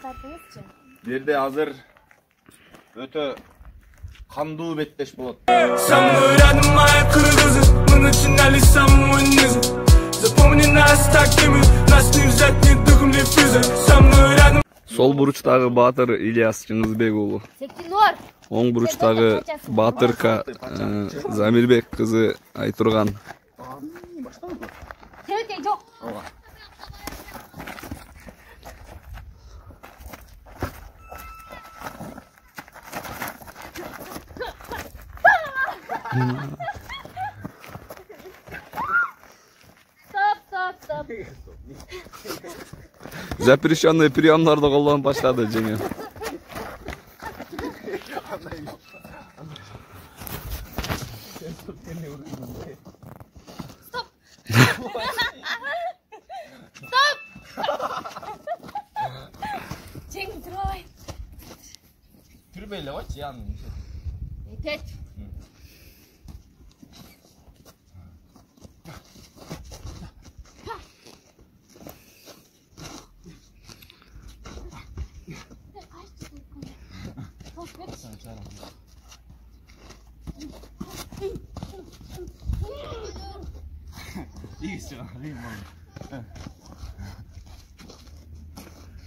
tartыңызчы. Берде азыр өтө кандуу беттеш болот. Самый рядом моя кыргызы, мы начинали с самого низа. Запомни нас такими, нас не взять ни духом, ни физой. Самый рядом. Сол буручтагы Батыр Ильяс Чыңгызбек уулу. Сектинор. Оң буручтагы Батырка Замирбек кызы Айтурган. Себетей жок. Стоп. Запрещенный приемдарды колдонуп баштады жеңе. Стоп. Жеңил турбай. Түрбөй эле койчу яны. Тет.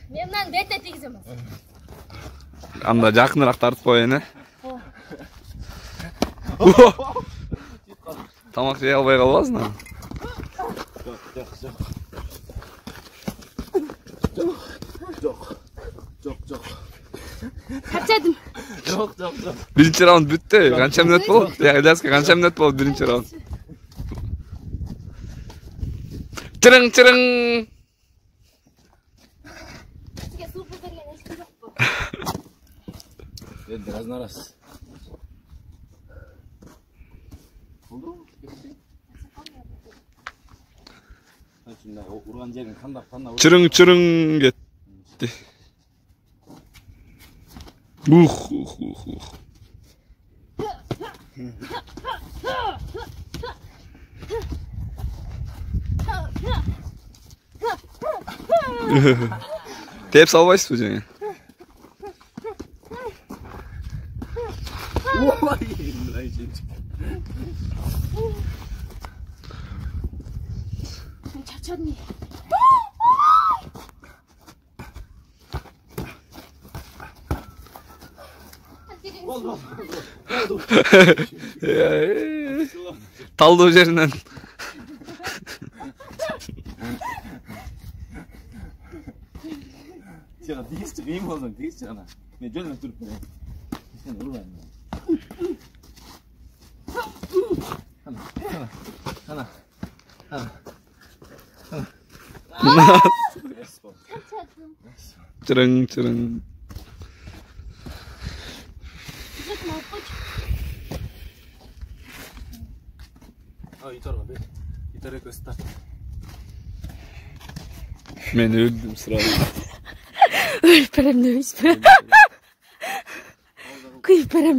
Менен бете тийгиземиз. Анда жакыныраак тартып коеюн, э? Тамак жей албай калбасың? Жок. Качадым. Жок. Биринчи раунд бүттү. Канча мүнөт болот? Ильяска канча мүнөт болот биринчи раунд? Чырың. Сизге суу берген эч ким жокпу? Енді разнарас. Болду? Урган жерин кандап. Чырың кетти. Ух. Теп салбайсызбы жеңе? Чачадым. Талдоо жеринен. Сен дейсті қиын болдың, дейсті ғана. Мен жөнін тұрып берейін. Сен ұрғайын. Чырың. Итарға бер. Итар екі старт. Мен өлдім сразу. Өліп берем. Күйіп берем.